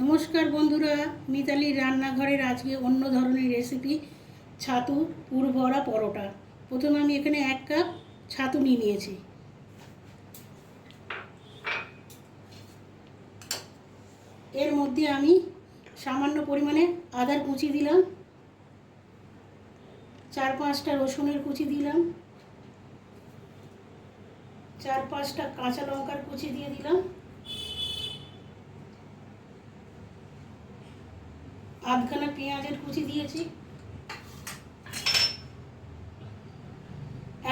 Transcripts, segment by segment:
নমস্কার বন্ধুরা, মিতালির রান্নাঘরের আজকে অন্য ধরনের রেসিপি ছাতু পুর ভরা পরোটা। প্রথমে আমি এখানে 1 কাপ ছাতু নিয়েছি। এর মধ্যে আমি সামান্য পরিমাণে আদার কুচি দিলাম, 4-5টা রসুনের কুচি দিলাম, 4-5টা কাঁচা লঙ্কার কুচি দিয়ে দিলাম, আধখানা পেঁয়াজের কুচি দিয়েছি,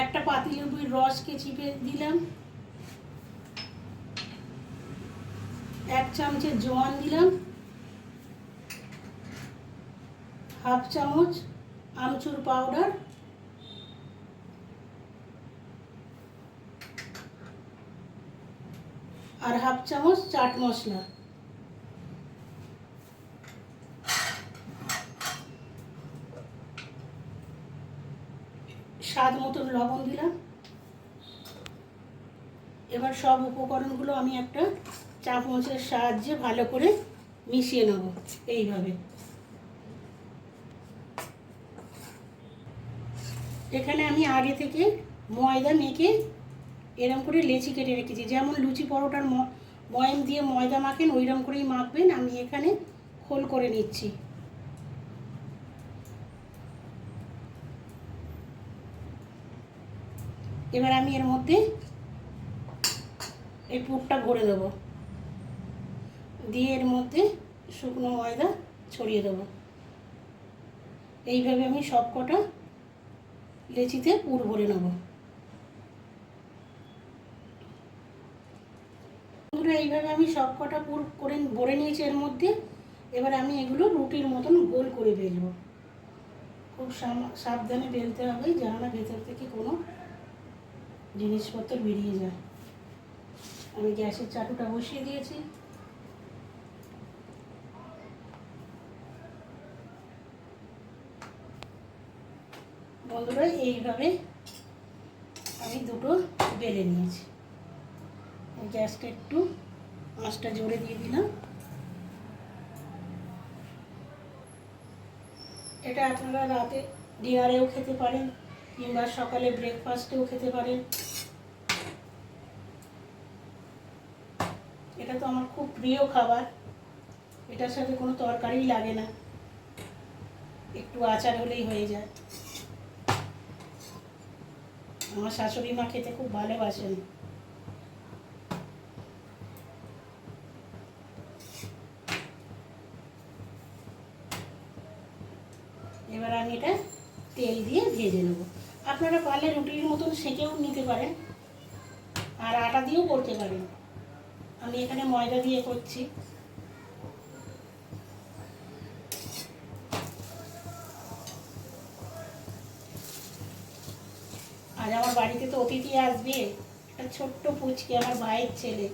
একটা পাতিলেবুর রসকে চিপে দিলাম, 1 চামচের জোয়ান দিলাম, 1/2 চামচ আমচুর পাউডার, আর 1/2 চামচ চাট মশলা। স্বাদ মতন লবণ দিলাম। এবার সব উপকরণগুলো আমি একটা চামচের সাহায্যে ভালো করে মিশিয়ে নেব। এইভাবে এখানে আমি আগে থেকে ময়দা মেখে এরকম করে লেচি কেটে রেখেছি। যেমন লুচি পরোটার ময়াম দিয়ে ময়দা মাখেন ওইরকম করেই মাখবেন। আমি এখানে খোল করে নিচ্ছি। এবার আমি এর মধ্যে এই পুরটা ভরে দেবো, দিয়ে এর মধ্যে শুকনো ময়দা ছড়িয়ে দেবো। এইভাবে আমি সব কটা লেচিতে পুর ভরে নেব। বন্ধুরা, এইভাবে আমি সব কটা পুর করে ভরে নিয়েছি এর মধ্যে। এবার আমি এগুলো রুটির মতন গোল করে বেলবো। খুব সাবধানে বেলতে হবে, যেন না ভেতর থেকে কোনো জিনিসপত্র বেরিয়ে যায়। আমি গ্যাসের চাটুটা বসিয়ে দিয়েছি। বন্ধুরা, এইভাবে আমি দুটো বেলে নিয়েছি। গ্যাসটা একটু আঁচটা জোরে দিয়ে দিলাম। এটা আপনারা রাতে ডিনারেও খেতে পারেন, কিংবা সকালে ব্রেকফাস্টেও খেতে পারেন। এটা তো আমার খুব প্রিয় খাবার। এটার সাথে কোনো তরকারিই লাগে না, একটু আচার হলেই হয়ে যায়। আমার শাশুড়ি মা খেতে খুব ভালোবাসেন। এবার আমি এটা তেল দিয়ে ভেজে নেব। আপনারা পারলে রুটির মতন সেঁকেও নিতে পারেন, আর আটা দিয়েও করতে পারেন। আমি এখানে ময়দা দিয়ে করছি। আজ আমার বাড়িতে তো অতিথি আসবে। একটা ছোট্ট পুচকে, আমার ভাইয়ের ছেলে,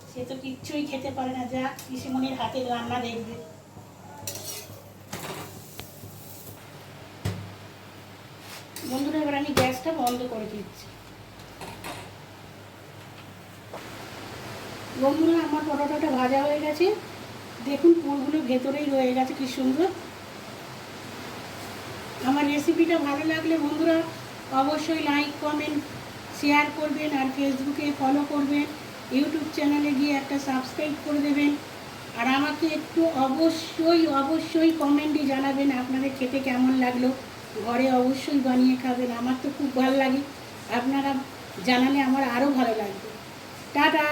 সে তো কিচ্ছুই খেতে পারে না, যা পিসিমণির হাতের রান্না দেখবে। বন্ধুরা, এবার আমি গ্যাসটা বন্ধ করে দিচ্ছি। বন্ধুরা, আমার পরোটাটা ভাজা হয়ে গেছে। দেখুন পুরগুলো ভেতরেই রয়ে গেছে, কি সুন্দর। আমার রেসিপিটা ভালো লাগলে বন্ধুরা অবশ্যই লাইক, কমেন্ট, শেয়ার করবেন, আর ফেসবুকে ফলো করবেন। ইউটিউব চ্যানেলে গিয়ে একটা সাবস্ক্রাইব করে দেবেন। আর আমাকে একটু অবশ্যই কমেন্টে জানাবেন আপনাদের খেতে কেমন লাগলো। ঘরে অবশ্যই বানিয়ে খাবেন, আমার তো খুব ভালো লাগে। আপনারা জানালে আমার আরও ভালো লাগবে। টাটা।